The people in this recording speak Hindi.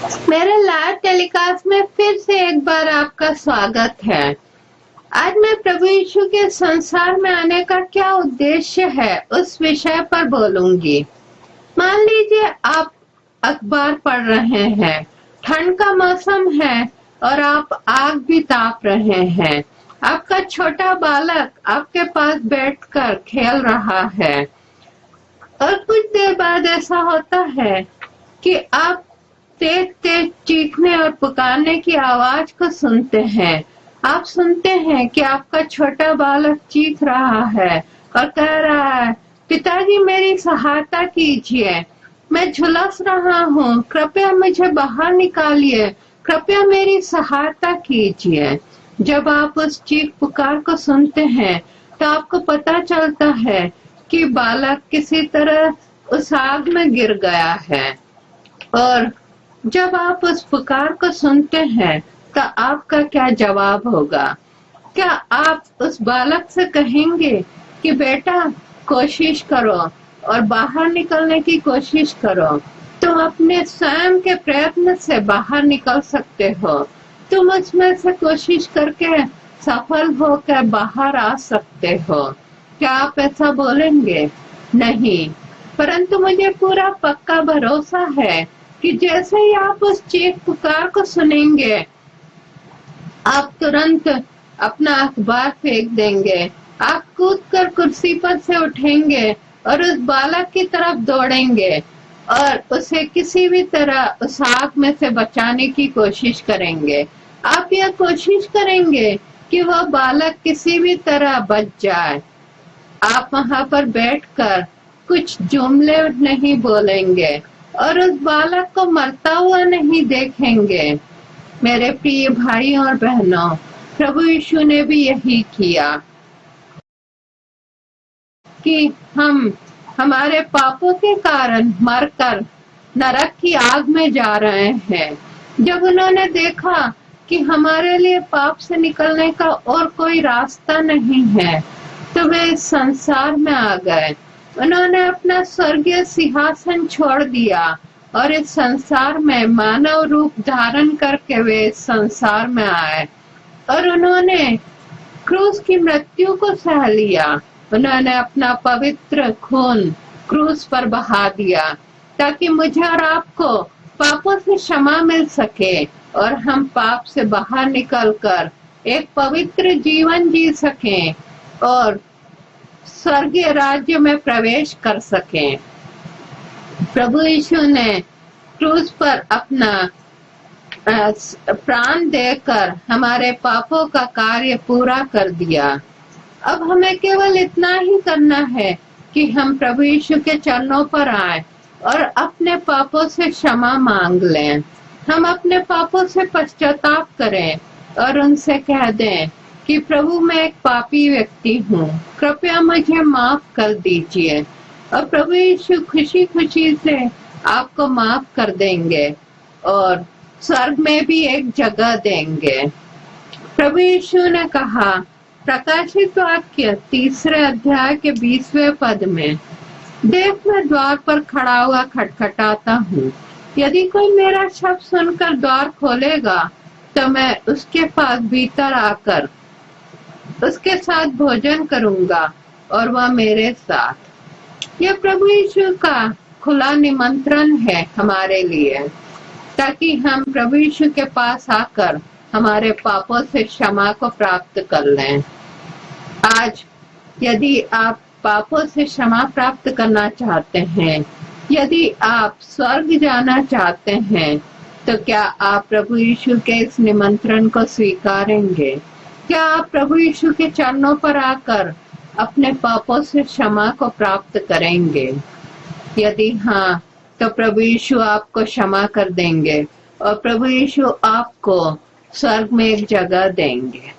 मेरे लाइव टेलीकास्ट में फिर से एक बार आपका स्वागत है। आज मैं प्रभु यीशु के संसार में आने का क्या उद्देश्य है उस विषय पर बोलूंगी। मान लीजिए आप अखबार पढ़ रहे हैं, ठंड का मौसम है और आप आग भी ताप रहे हैं। आपका छोटा बालक आपके पास बैठकर खेल रहा है और कुछ देर बाद ऐसा होता है कि आप तेज तेज चीखने और पुकारने की आवाज को सुनते हैं। आप सुनते हैं कि आपका छोटा बालक चीख रहा है और कह रहा है, पिताजी मेरी सहायता कीजिए, मैं झुलस रहा हूँ, कृपया मुझे बाहर निकालिए, कृपया मेरी सहायता कीजिए। जब आप उस चीख पुकार को सुनते हैं तो आपको पता चलता है कि बालक किसी तरह उस आग में गिर गया है। और जब आप उस पुकार को सुनते हैं तो आपका क्या जवाब होगा? क्या आप उस बालक से कहेंगे कि बेटा कोशिश करो और बाहर निकलने की कोशिश करो, तुम अपने स्वयं के प्रयत्न से बाहर निकल सकते हो, तुम उसमें से कोशिश करके सफल होकर बाहर आ सकते हो? क्या आप ऐसा बोलेंगे? नहीं, परंतु मुझे पूरा पक्का भरोसा है कि जैसे ही आप उस चीख पुकार को सुनेंगे, आप तुरंत अपना अखबार फेंक देंगे, आप कूदकर कुर्सी पर से उठेंगे और उस बालक की तरफ दौड़ेंगे और उसे किसी भी तरह उस आग में से बचाने की कोशिश करेंगे। आप यह कोशिश करेंगे कि वह बालक किसी भी तरह बच जाए। आप वहां पर बैठकर कुछ जुमले नहीं बोलेंगे और उस बालक को मरता हुआ नहीं देखेंगे। मेरे प्रिय भाई और बहनों, प्रभु यीशु ने भी यही किया कि हम हमारे पापों के कारण मरकर नरक की आग में जा रहे हैं। जब उन्होंने देखा कि हमारे लिए पाप से निकलने का और कोई रास्ता नहीं है तो वे इस संसार में आ गए। उन्होंने अपना स्वर्गीय सिंहासन छोड़ दिया और इस संसार में मानव रूप धारण करके वे इस संसार में आए और उन्होंने क्रूस की मृत्यु को सह लिया। उन्होंने अपना पवित्र खून क्रूस पर बहा दिया ताकि मुझे और आपको पापों से क्षमा मिल सके और हम पाप से बाहर निकलकर एक पवित्र जीवन जी सकें और स्वर्गीय राज्य में प्रवेश कर सकें। प्रभु यीशु ने क्रूस पर अपना प्राण देकर हमारे पापों का कार्य पूरा कर दिया। अब हमें केवल इतना ही करना है कि हम प्रभु यीशु के चरणों पर आए और अपने पापों से क्षमा मांग लें। हम अपने पापों से पश्चाताप करें और उनसे कह दें कि प्रभु मैं एक पापी व्यक्ति हूँ, कृपया मुझे माफ कर दीजिए। और प्रभु यीशु खुशी खुशी से आपको माफ कर देंगे और स्वर्ग में भी एक जगह देंगे। प्रभु यीशु ने कहा प्रकाशित वाक्य 3 अध्याय के 20वें पद में, देख मैं द्वार पर खड़ा हुआ खटखटाता हूँ, यदि कोई मेरा शब्द सुनकर द्वार खोलेगा तो मैं उसके पास भीतर आकर उसके साथ भोजन करूंगा और वह मेरे साथ। यह प्रभु यीशु का खुला निमंत्रण है हमारे लिए, ताकि हम प्रभु यीशु के पास आकर हमारे पापों से क्षमा को प्राप्त कर लें। आज यदि आप पापों से क्षमा प्राप्त करना चाहते हैं, यदि आप स्वर्ग जाना चाहते हैं, तो क्या आप प्रभु यीशु के इस निमंत्रण को स्वीकारेंगे? क्या आप प्रभु यीशु के चरणों पर आकर अपने पापों से क्षमा को प्राप्त करेंगे? यदि हाँ, तो प्रभु यीशु आपको क्षमा कर देंगे और प्रभु यीशु आपको स्वर्ग में एक जगह देंगे।